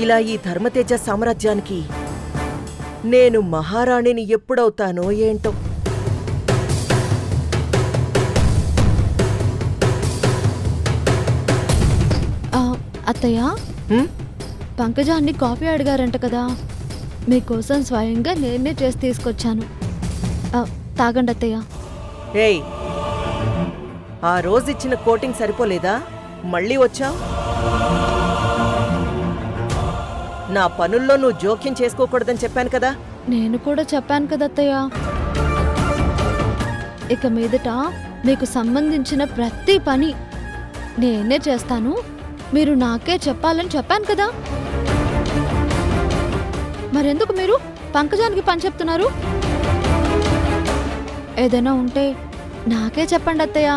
ఇలా ఈ ధర్మతేజ సామ్రాజ్యానికి నేను మహారాణిని ఎప్పుడవుతానో ఏంటో. అత్తయ్య, పంకజాన్ని కాఫీ అడిగారంట కదా, మీకోసం స్వయంగా నేనే చేసి తీసుకొచ్చాను. తాగండి అత్తయ్య. ఏయ్, ఆ రోజిచ్చిన కోటింగ్ సరిపోలేదా? మళ్ళీ వచ్చావు? నా పనుల్లో నువ్వు జోక్యం చేసుకోకూడదని చెప్పాను కదా. నేను కూడా చెప్పాను కదా అత్తయ్య. ఇక మీదట మీకు సంబంధించిన ప్రతి పని నేనే చేస్తాను, మీరు నాకే చెప్పాలని చెప్పాను కదా. మరెందుకు మీరు పంకజానికి పని చెప్తున్నారు? ఏదైనా ఉంటే నాకే చెప్పండి అత్తయ్య,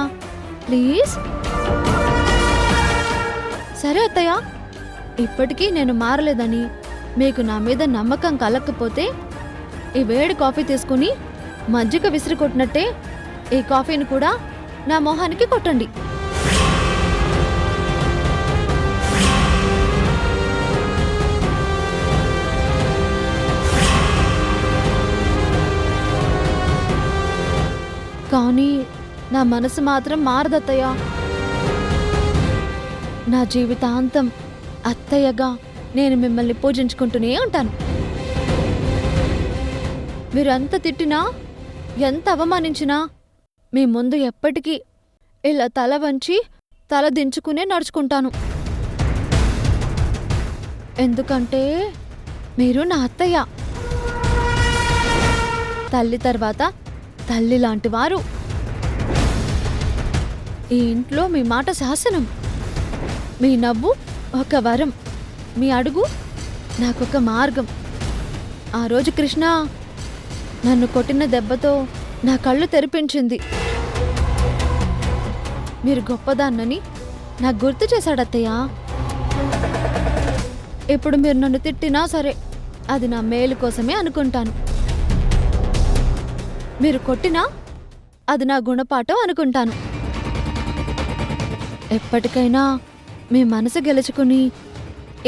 ప్లీజ్. సరే అత్తయ్య, ఇప్పటికీ నేను మారలేదని మీకు నా మీద నమ్మకం కలగకపోతే ఈ వేడి కాఫీ తీసుకుని మజ్జిగ విసిరి కొట్టినట్టే ఈ కాఫీని కూడా నా మొహానికి కొట్టండి. కానీ నా మనసు మాత్రం మారదత్తయ్య. నా జీవితాంతం అత్తయ్యగా నేను మిమ్మల్ని పూజించుకుంటూనే ఉంటాను. మీరెంత తిట్టినా, ఎంత అవమానించినా మీ ముందు ఎప్పటికీ ఇలా తల వంచి తల దించుకునే నడుచుకుంటాను. ఎందుకంటే మీరు నా అత్తయ్య. తల్లి తర్వాత తల్లి లాంటివారు. ఈ ఇంట్లో మీ మాట శాసనం, మీ నవ్వు ఒక వరం, మీ అడుగు నాకొక మార్గం. ఆ రోజు కృష్ణ నన్ను కొట్టిన దెబ్బతో నా కళ్ళు తెరిపించింది. మీరు గొప్పదాన్నని నాకు గుర్తు చేశాడత్తయ్య. ఇప్పుడు మీరు నన్ను తిట్టినా సరే అది నా మేలు కోసమే అనుకుంటాను. మీరు కొట్టినా అది నా గుణపాఠం అనుకుంటాను. ఎప్పటికైనా మీ మనసు గెలుచుకుని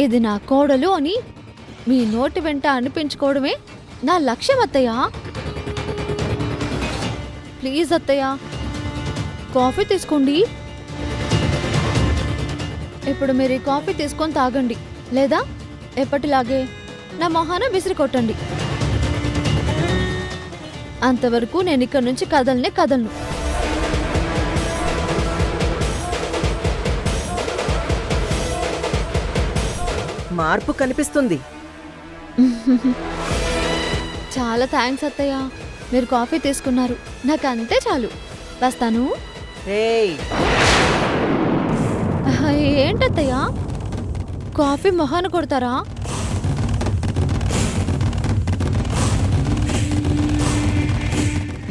ఇది నా కోడలు అని మీ నోటి వెంట అనిపించుకోవడమే నా లక్ష్యం అత్తయ్య. ప్లీజ్ అత్తయ్య, కాఫీ తీసుకోండి. ఇప్పుడు మీరు ఈ కాఫీ తీసుకొని తాగండి, లేదా ఎప్పటిలాగే నా మొహాన విసిరి కొట్టండి. అంతవరకు నేను ఇక్కడి నుంచి కదలను. మార్పు కనిపిస్తుంది. చాలా థ్యాంక్స్ అత్తయ్య, మీరు కాఫీ తీసుకున్నారు, నాకు అంతే చాలు. వస్తాను. ఏంటత్తయ్య, కాఫీ మొహాన కొడతారా?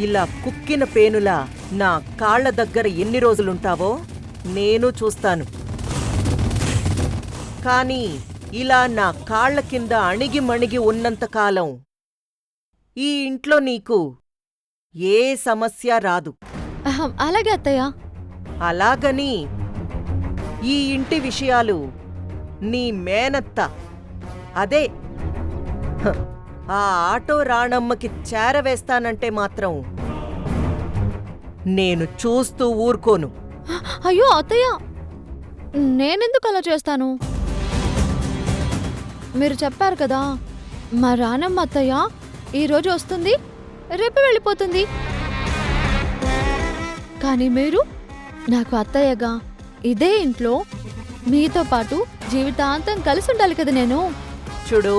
ఇలా కుక్కిన పేనులా నా కాళ్ల దగ్గర ఎన్ని రోజులుంటావో నేను చూస్తాను. కానీ ఇలా నా కాళ్ల కింద అణిగి మణిగి ఉన్నంతకాలం ఈ ఇంట్లో నీకు ఏ సమస్య రాదు. అలాగే అత్తయ్య. అలాగని ఈ ఇంటి విషయాలు నీ మేనత్త, అదే ఆ ఆటో రాణమ్మకి చేరవేస్తానంటే మాత్రం నేను చూస్తూ ఊరుకోను. అయ్యో అత్తయ్య, నేనెందుకు అలా చేస్తాను? మీరు చెప్పారు కదా, మా రాణమ్మ అత్తయ్య ఈరోజు వస్తుంది, రేపు వెళ్ళిపోతుంది. కానీ మీరు నాకు అత్తయ్యగా ఇదే ఇంట్లో మీతో పాటు జీవితాంతం కలిసి ఉండాలి కదా. నేను చూడు,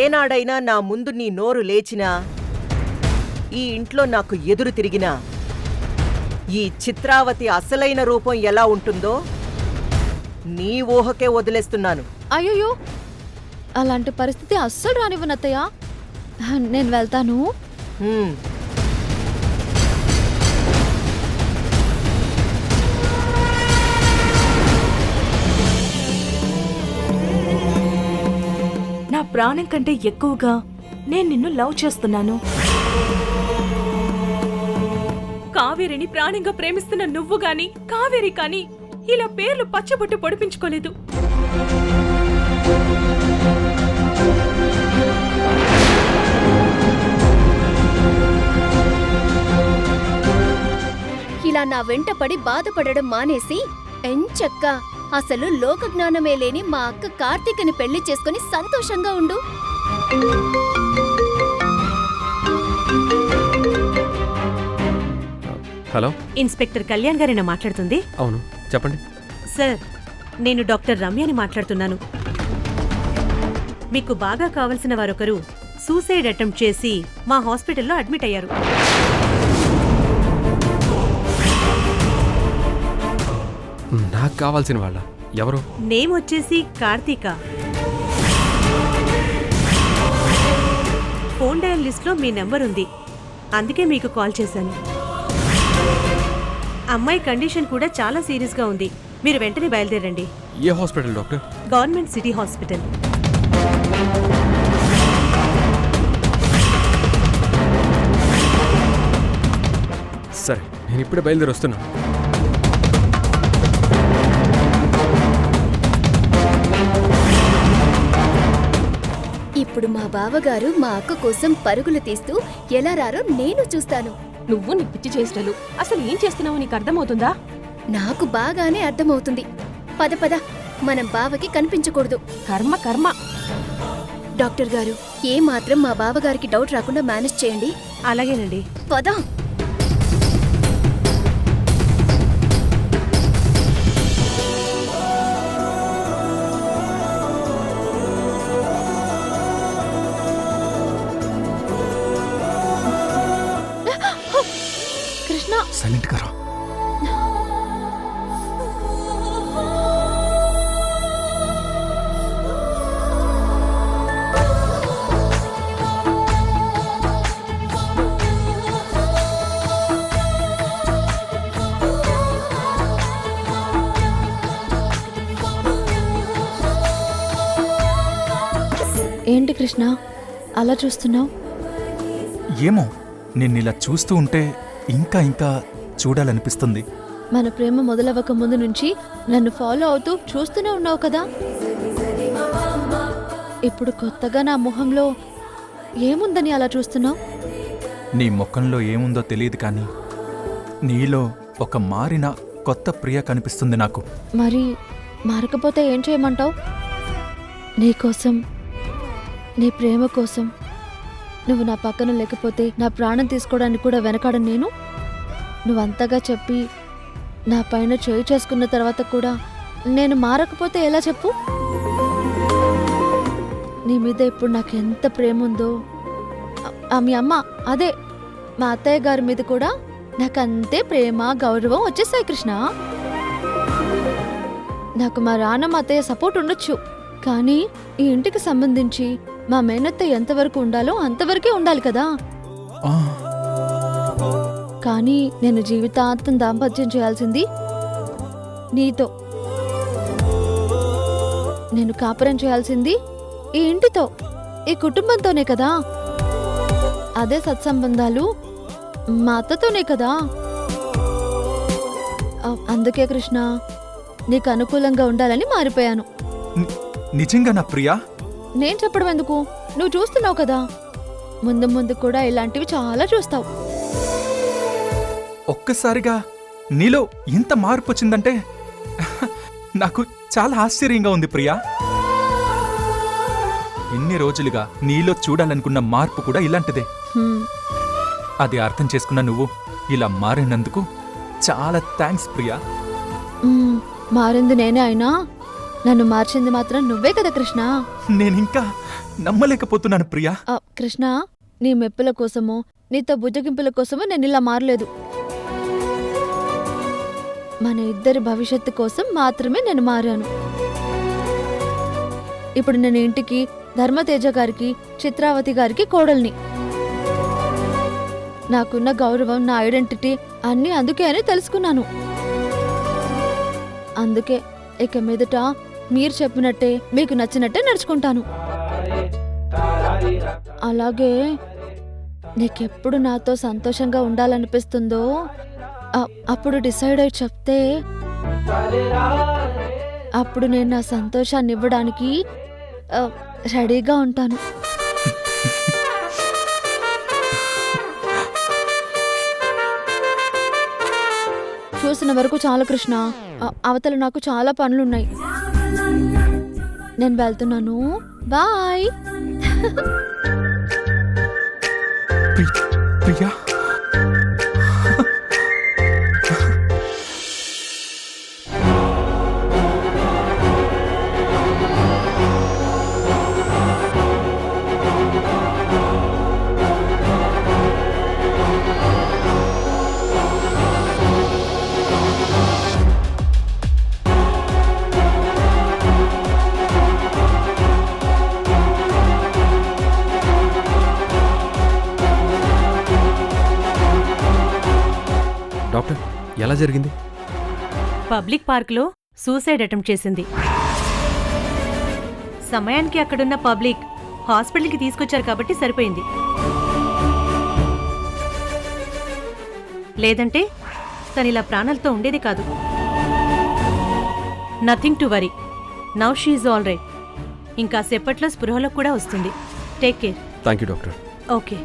ఏనాడైనా నా ముందు నీ నోరు లేచినా, ఈ ఇంట్లో నాకు ఎదురు తిరిగినా, ఈ చిత్రావతి అసలైన రూపం ఎలా ఉంటుందో నీ ఊహకే వదిలేస్తున్నాను. అయ్యో, అలాంటి పరిస్థితి అస్సలు రానివ్వనత్తయ్య. నేను వెళ్తాను. నా ప్రాణం కంటే ఎక్కువగా నేను నిన్ను లవ్ చేస్తున్నాను. కావేరిని ప్రాణంగా ప్రేమిస్తున్న నువ్వు గాని, కావేరి కాని ఇలా పేర్లు పచ్చబొట్టు పొడిపించుకోలేదు. ఇలా నా వెంట పడి బాధపడడం మానేసి ఎంచక్కా అసలు లోక జ్ఞానమే లేని మా అక్క కార్తీకని పెళ్లి చేసుకుని సంతోషంగా ఉండు. హలో. ఇన్స్పెక్టర్ కళ్యాణ్ గారేనా మాట్లాడుతుంది? అవును, చెప్పండి. సార్, నేను డాక్టర్ రమ్యని మాట్లాడుతున్నాను. మీకు బాగా కావలసిన వారొకరు సూసైడ్ అటెంప్ట్ చేసి మా హాస్పిటల్లో అడ్మిట్ అయ్యారు. నాకు కావాల్సిన వాళ్ళ ఎవరు? నేమ్ వచ్చేసి కార్తీక. ఫోన్ డయల్ లిస్ట్లో మీ నెంబర్ ఉంది, అందుకే మీకు కాల్ చేశాను. అమ్మాయి కండిషన్ కూడా చాలా సీరియస్గా ఉంది. మీరు వెంటనే బయలుదేరండి. ఏ hospital doctor? Government city hospital. సరే, నేను ఇప్పుడే బయలుదేరి వస్తున్నా. ఇప్పుడు మా బావగారు మా అక్క కోసం పరుగులు తీస్తూ ఎలా రారో నేను చూస్తాను. నువ్వు నీ పిచ్చి చేష్టలు అసలు ఏం చేస్తున్నావో నీకు అర్థమవుతుందా? నాకు బాగానే అర్థమవుతుంది. పద పద, మనం బావకి కనిపించకూడదు. కర్మ కర్మ. డాక్టర్ గారు, ఏ మాత్రం మా బావగారికి డౌట్ రాకుండా మేనేజ్ చేయండి. అలాగేనండి. పద. కృష్ణ, సైలెంట్ గా రా. ఏంటి కృష్ణ అలా చూస్తున్నావు? ఏమో, నిన్నిలా చూస్తూ ఉంటే ఇంకా ఇంకా చూడాలనిపిస్తుంది. మన ప్రేమ మొదలవ్వక ముందు నుంచి నన్ను ఫాలో అవుతూ చూస్తూనే ఉన్నావు కదా. ఇప్పుడు కొత్తగా నా మొహంలో ఏముందని అలా చూస్తున్నావు? నీ ముఖంలో ఏముందో తెలియదు కానీ నీలో ఒక మారిన కొత్త ప్రియ కనిపిస్తుంది నాకు. మరి మారకపోతే ఏం చేయమంటావు? నీకోసం, నీ ప్రేమ కోసం నువ్వు నా పక్కన లేకపోతే నా ప్రాణం తీసుకోవడానికి కూడా వెనకాడను నేను. నువ్వంతగా చెప్పి నా పైన చేయి చేసుకున్న తర్వాత కూడా నేను మారకపోతే ఎలా చెప్పు? నీ మీద ఇప్పుడు నాకు ఎంత ప్రేమ ఉందో, మీ అమ్మ, అదే మా అత్తయ్య గారి మీద కూడా నాకు అంతే ప్రేమ గౌరవం వచ్చేసాయి కృష్ణ. నాకు మా రానమ్మ అత్తయ్య సపోర్ట్ ఉండొచ్చు, కానీ ఈ ఇంటికి సంబంధించి మా మేనత్త ఎంతవరకు ఉండాలో అంతవరకే ఉండాలి కదా. ఆ, కానీ నేను జీవితాంతం దాంపత్యం చేయాల్సింది నీతో. నేను కాపురం చేయాల్సింది ఈ ఇంటితో, ఈ కుటుంబంతోనే కదా. అదే సత్సంబంధాలు మా అత్తతోనే కదా. అందుకే కృష్ణ, నీకు అనుకూలంగా ఉండాలని మారిపోయాను. నిజంగా నా ప్రియా? నేను చెప్పడం ఎందుకు, నువ్వు చూస్తున్నావు కదా. ముందు ముందు కూడా ఇలాంటివి చాలా చూస్తావు. ఒక్కసారిగా నీలో ఇంత మార్పు వచ్చిందంటే నాకు చాలా ఆశ్చర్యంగా ఉంది ప్రియా. ఇన్ని రోజులుగా నీలో చూడాలనుకున్న మార్పు కూడా ఇలాంటిదే. హ్మ్. అది అర్థం చేసుకున్న నువ్వు ఇలా మారినందుకు చాలా థ్యాంక్స్ ప్రియా. మారింది నేనే అయినా నన్ను మార్చింది మాత్రం నువ్వే కదా కృష్ణ. నేనింకా నమ్మలేకపోతున్నాను ప్రియా. కృష్ణ, నీ మెప్పుల కోసమో నీతో బుజ్జగింపుల కోసమో నేను ఇలా మారలేదు. మన ఇద్దరి భవిష్యత్తు కోసం మాత్రమే నేను మారాను. ఇప్పుడు నేను ఇంటికి, ధర్మతేజ గారికి, చిత్రావతి గారికి కోడల్ని. నాకున్న గౌరవం, నా ఐడెంటిటీ అన్నీ అందుకే అని తెలుసుకున్నాను. అందుకే ఇక మీదట మీరు చెప్పినట్టే, మీకు నచ్చినట్టే నడుచుకుంటాను. అలాగే నీకెప్పుడు నాతో సంతోషంగా ఉండాలనిపిస్తుందో అప్పుడు డిసైడ్ అయి చెప్తే అప్పుడు నేను నా సంతోషాన్ని ఇవ్వడానికి రెడీగా ఉంటాను. చూసిన వరకు చాలా కృష్ణ. అవతల నాకు చాలా పనులున్నాయి. నేను వెళ్తున్నాను. బాయ్. ప్రియా డాక్టర్ ఎలా జరిగింది? పబ్లిక్ పార్క్లో సూసైడ్ అటెంప్ట్ చేసింది. సమయానికి అక్కడున్న పబ్లిక్ హాస్పిటల్కి తీసుకొచ్చారు కాబట్టి సరిపోయింది. లేదంటే తను ఇలా ప్రాణాలతో ఉండేది కాదు. Nothing to worry. Now she's all right. ఇంకా సేపట్లో స్పృహలో కూడా వస్తుంది. Take care. Thank you doctor. Okay.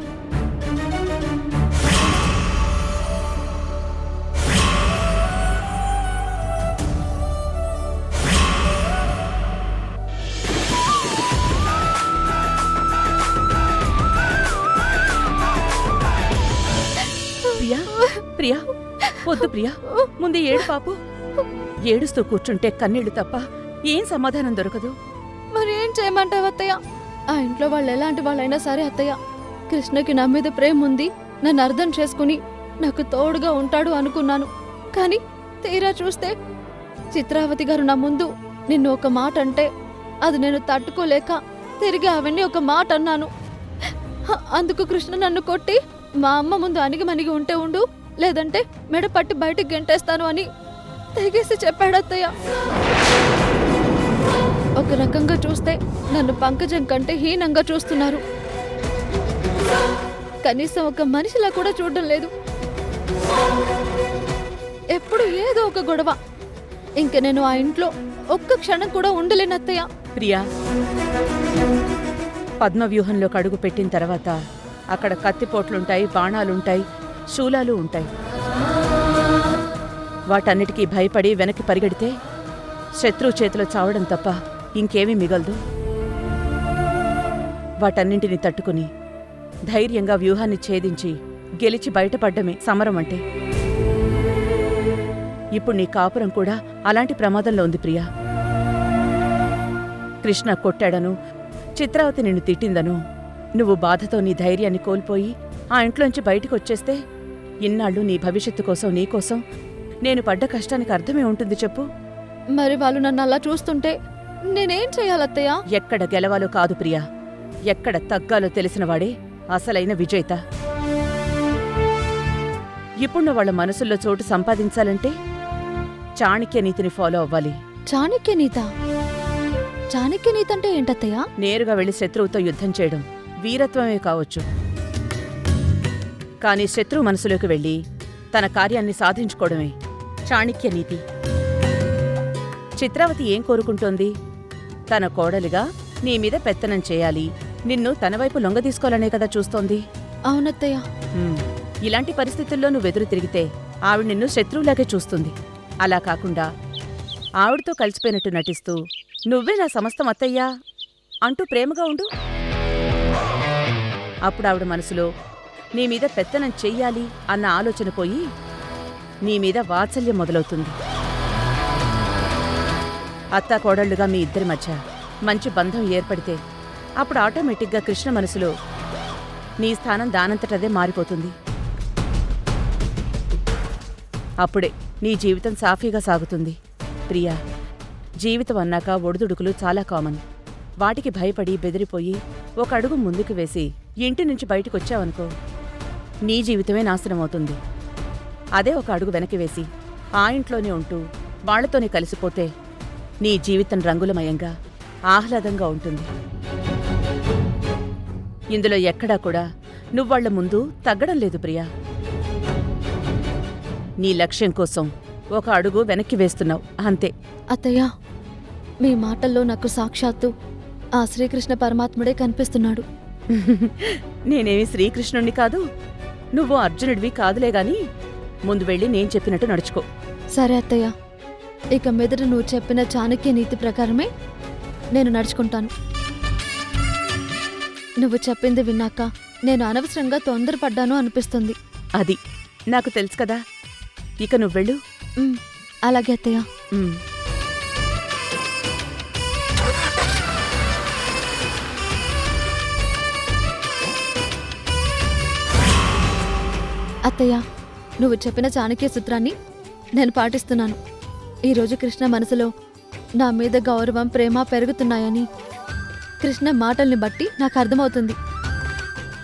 Priya Priya వద్దు ప్రియా, ముందు ఏడు పాపు. ఏడుస్తూ కూర్చుంటే కన్నీళ్లు తప్ప ఏం సమాధానం దొరకదు. మరి ఏం చేయమంటావు అత్తయ్య? ఆ ఇంట్లో వాళ్ళు ఎలాంటి వాళ్ళైనా సరే అత్తయ్య, కృష్ణకి నా మీద ప్రేమ ఉంది, నన్ను అర్థం చేసుకుని నాకు తోడుగా ఉంటాడు అనుకున్నాను. కానీ తీరా చూస్తే చిత్రావతి గారు నా ముందు నిన్ను ఒక మాట అంటే అది నేను తట్టుకోలేక తిరిగి అవన్నీ ఒక మాట అన్నాను. అందుకు కృష్ణ నన్ను కొట్టి మా అమ్మ ముందు అణిగి ఉంటే ఉండు, లేదంటే మెడ పట్టి బయటికి గెంటేస్తాను అని తెగేసి చెప్పాడత్తయ్య. ఒక రకంగా చూస్తే నన్ను పంకజం కంటే హీనంగా చూస్తున్నారు. కనీసం ఒక మనిషిలా కూడా చూడడం లేదు. ఎప్పుడు ఏదో ఒక గొడవ. ఇంక నేను ఆ ఇంట్లో ఒక్క క్షణం కూడా ఉండలేనత్తయ్య. ప్రియా, పద్మవ్యూహంలోకి అడుగు పెట్టిన తర్వాత అక్కడ కత్తిపోట్లుంటాయి, బాణాలుంటాయి, శూలాలు ఉంటాయి. వాటన్నిటికీ భయపడి వెనక్కి పరిగెడితే శత్రువు చేతిలో చావడం తప్ప ఇంకేమీ మిగలదు. వాటన్నింటినీ తట్టుకుని ధైర్యంగా వ్యూహాన్ని ఛేదించి గెలిచి బయటపడ్డమే సమరం అంటే. ఇప్పుడు నీ కాపురం కూడా అలాంటి ప్రమాదంలో ఉంది ప్రియా. కృష్ణ కొట్టాడను, చిత్రావతి నిన్ను తిట్టిందను నువ్వు బాధతో నీ ధైర్యాన్ని కోల్పోయి ఆ ఇంట్లోంచి బయటికి వచ్చేస్తే ఇన్నాళ్ళు నీ భవిష్యత్తు కోసం, నీకోసం నేను పడ్డ కష్టానికి అర్థమే ఉంటుంది చెప్పు. మరి వాళ్ళు నన్ను అలా చూస్తుంటే నేనేం చేయాలత్తయ్య? ఎక్కడ గెలవాలో కాదు ప్రియా, ఎక్కడ తగ్గాలో తెలిసినవాడే అసలైన విజేత. ఇప్పుడు నువ్వు వాళ్ళ మనసుల్లో చోటు సంపాదించాలంటే చాణక్య నీతిని ఫాలో అవ్వాలి. చాణక్య నీత? చాణక్య నీతి అంటే ఏంటత్తయ్య? నేరుగా వెళ్లి శత్రువుతో యుద్ధం చేయడం వీరత్వమే కావచ్చు, కానీ శత్రువు మనసులోకి వెళ్లి తన కార్యాన్ని సాధించుకోవడమే చాణక్య నీతి. చిత్రావతి ఏం కోరుకుంటోంది? తన కోడలిగా నీ మీద పెత్తనం చేయాలి, నిన్ను తన వైపు లొంగదీసుకోవాలనే కదా చూస్తోంది. అవునత్తయ్య. ఇలాంటి పరిస్థితుల్లో నువ్వెదురు తిరిగితే ఆవిడ నిన్ను శత్రువులాగే చూస్తుంది. అలా కాకుండా ఆవిడతో కలిసిపోయినట్టు నటిస్తూ నువ్వే నా సమస్తం అత్తయ్యా అంటూ ప్రేమగా ఉండు. అప్పుడు ఆవిడ మనసులో నీ మీద పెత్తనం చెయ్యాలి అన్న ఆలోచన పోయి నీ మీద వాత్సల్యం మొదలవుతుంది. అత్తా కోడళ్లుగా మీ ఇద్దరి మధ్య మంచి బంధం ఏర్పడితే అప్పుడు ఆటోమేటిక్గా కృష్ణ మనసులో నీ స్థానం దానంతటదే మారిపోతుంది. అప్పుడే నీ జీవితం సాఫీగా సాగుతుంది. ప్రియా, జీవితం అన్నాక ఒడిదుడుకులు చాలా కామన్. వాటికి భయపడి బెదిరిపోయి ఒక అడుగు ముందుకు వేసి ఇంటి నుంచి బయటకొచ్చావనుకో, నీ జీవితమే నాశనమవుతుంది. అదే ఒక అడుగు వెనక్కి వేసి ఆ ఇంట్లోనే ఉంటూ వాళ్లతోనే కలిసిపోతే నీ జీవితం రంగులమయంగా ఆహ్లాదంగా ఉంటుంది. ఇందులో ఎక్కడా కూడా నువ్వాళ్ల ముందు తగ్గడం లేదు ప్రియా. నీ లక్ష్యం కోసం ఒక అడుగు వెనక్కి వేస్తున్నావు అంతే. అత్తయ్య, మీ మాటల్లో నాకు సాక్షాత్తు ఆ శ్రీకృష్ణ పరమాత్ముడే కనిపిస్తున్నాడు. నేనేమి శ్రీకృష్ణుణ్ణి కాదు, నువ్వు అర్జునుడివి కాదులే గాని ముందు వెళ్ళి నేను చెప్పినట్టు నడుచుకో. సరే అత్తయ్య, ఇక మీదట నువ్వు చెప్పిన చాణక్య నీతి ప్రకారమే నేను నడుచుకుంటాను. నువ్వు చెప్పింది విన్నాక నేను అనవసరంగా తొందరపడ్డాను అనిపిస్తుంది. అది నాకు తెలుసు కదా. ఇక నువ్వెళ్ళు. ఉమ్, అలాగే అత్తయ్య. ఉమ్. అత్తయ్య, నువ్వు చెప్పిన చాణక్య సూత్రాన్ని నేను పాటిస్తున్నాను. ఈరోజు కృష్ణ మనసులో నా మీద గౌరవం, ప్రేమ పెరుగుతున్నాయని కృష్ణ మాటల్ని బట్టి నాకు అర్థమవుతుంది.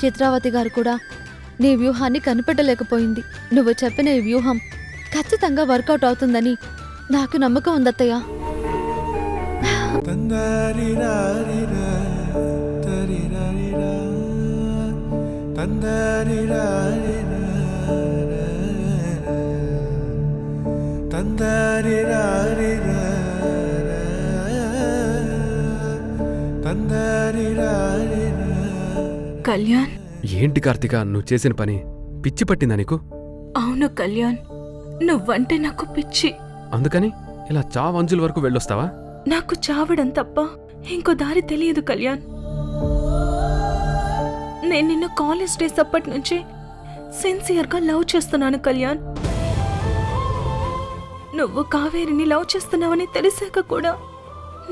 చిత్రావతి గారు కూడా నీ వ్యూహాన్ని కనిపెట్టలేకపోయింది. నువ్వు చెప్పిన ఈ వ్యూహం ఖచ్చితంగా వర్కౌట్ అవుతుందని నాకు నమ్మకం ఉందత్తయ్య. కళ్యాణ్, ఏంటి కార్తిక నువ్వు చేసిన పని? పిచ్చి పట్టిందా నీకు? అవును కళ్యాణ్, నువ్వంటే నాకు పిచ్చి. అందుకని ఇలా చావంజుల వరకు వెళ్ళొస్తావా? నాకు చావడం తప్ప ఇంకో దారి తెలియదు కళ్యాణ్. నేను నిన్ను కాలేజ్ డేస్ అప్పటి నుంచి సిన్సియర్గా లవ్ చేస్తున్నాను కళ్యాణ్. నువ్వు కావేరిని లవ్ చేస్తున్నావని తెలిసాక కూడా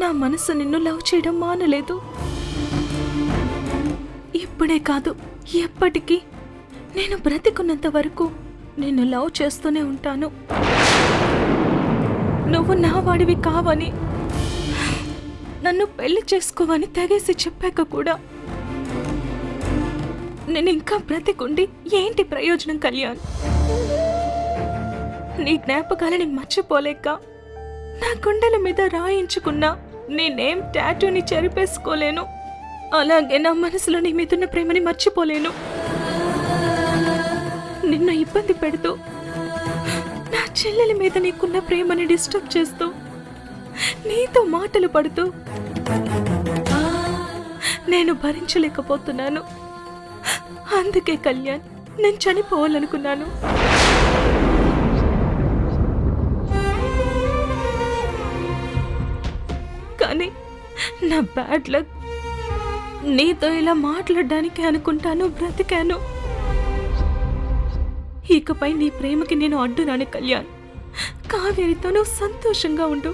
నా మనసు నిన్ను లవ్ చేయడం మానలేదు. ఇప్పుడే కాదు, ఎప్పటికీ నేను బ్రతికున్నంత వరకు నిన్ను లవ్ చేస్తూనే ఉంటాను. నువ్వు నా వాడివి కావని, నన్ను పెళ్లి చేసుకోవని తెగేసి చెప్పాక కూడా నేను ఇంకా బ్రతికుండి ఏంటి ప్రయోజనం కళ్యాణ్? నీ జ్ఞాపకాలని మర్చిపోలేక నా గుండెల మీద రాయించుకున్నా నేనేం టాటూని చెరిపేసుకోలేను. అలాగే నా మనసులో నీ మీదున్న ప్రేమని మర్చిపోలేను. నిన్ను ఇబ్బంది పెడుతూ, నా చెల్లెల మీద నీకున్న ప్రేమని డిస్టర్బ్ చేస్తూ, నీతో మాటలు పడుతూ నేను భరించలేకపోతున్నాను. అందుకే కళ్యాణ్, నేను చనిపోవాలనుకున్నాను. కానీ నా బ్యాడ్ లక్, నీతో ఇలా మాట్లాడడానికి అనుకుంటాను బ్రతికాను. ఇకపై నీ ప్రేమకి నేను అడ్డురాను కళ్యాణ్. కావేరితో నువ్వు సంతోషంగా ఉండు.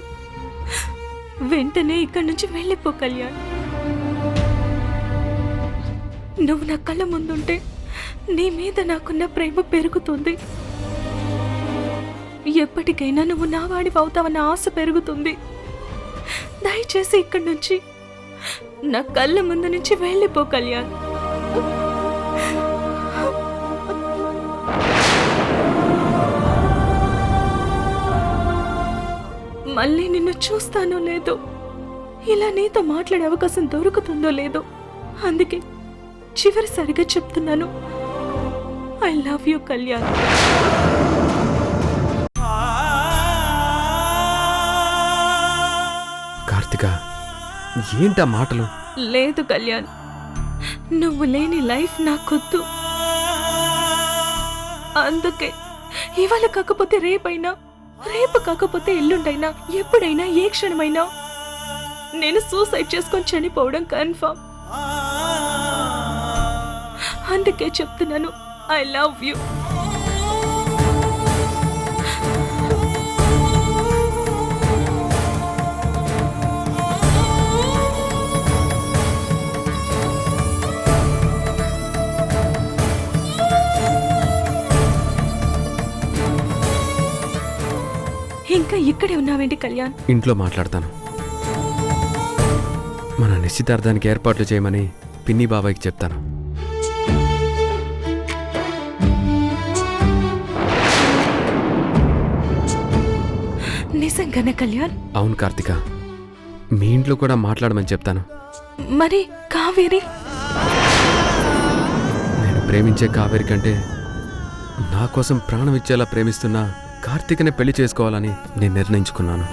వెంటనే ఇక్కడి నుంచి వెళ్ళిపో కళ్యాణ్. నువ్వు నా కళ్ళ ముందుంటే నీ మీద నాకున్న ప్రేమ పెరుగుతుంది. ఎప్పటికైనా నువ్వు నా వాడివి అవుతావన్న ఆశ పెరుగుతుంది. దయచేసి ఇక్కడి నుంచి నా కళ్ళ ముందు నుంచి వెళ్ళిపో కళ్యాణ్. మళ్ళీ నిన్ను చూస్తానో లేదో, ఇలా నీతో మాట్లాడే అవకాశం దొరుకుతుందో లేదో, అందుకే చివరిసారిగా చెప్తున్నాను, I love you Kalyan. Karthika, ఏంటా మాటలు? లేదు కళ్యాణ్, నువ్వు లేని లైఫ్ నాకొద్దు. అందుకే ఇవాళ కాకపోతే రేపైనా, రేపు కాకపోతే ఎల్లుండైనా, ఎప్పుడైనా, ఏ క్షణమైనా నేను సూసైడ్ చేసుకొని చనిపోవడం కన్ఫర్మ్. అందుకే చెప్తున్నాను, ఐ లవ్ యూ. ఇంకా ఇక్కడే ఉన్నావేంటి కళ్యాణ్? ఇంట్లో మాట్లాడతాను. మన నిశ్చితార్థానికి ఏర్పాట్లు చేయమని పిన్ని బాబాయ్కి చెప్తాను. నిజంగానే కళ్యాణ్? అవును కార్తిక, మీ ఇంట్లో కూడా మాట్లాడమని చెప్తాను. మరి కావేరి? నేను ప్రేమించే కావేరి కంటే నా కోసం ప్రాణం ఇచ్చేలా ప్రేమిస్తున్న కార్తికనే పెళ్లి చేసుకోవాలని నేను నిర్ణయించుకున్నాను.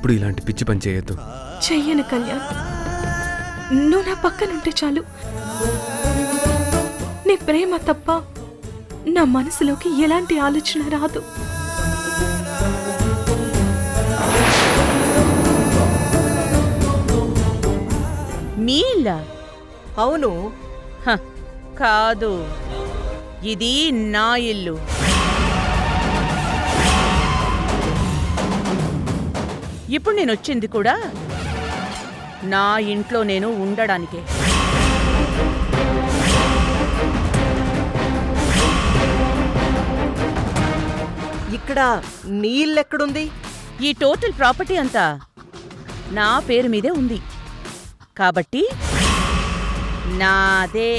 ఇంకెప్పుడు ఇలాంటి పిచ్చి పని చేయొద్దు. చెయ్యను కళ్యాణ్. నువ్వు నా పక్కనుంటే చాలు. నీ ప్రేమ తప్ప నా మనసులోకి ఎలాంటి ఆలోచన రాదు. మీ ఇల్లా? అవును, హ, కాదు, ఇది నా ఇల్లు. ఇప్పుడు నేను వచ్చింది కూడా నా ఇంట్లో నేను ఉండడానికే. ఇక్కడ నీ ఇల్లెక్కడుంది? ఈ టోటల్ ప్రాపర్టీ అంతా నా పేరు మీదే ఉంది కాబట్టి నాదే.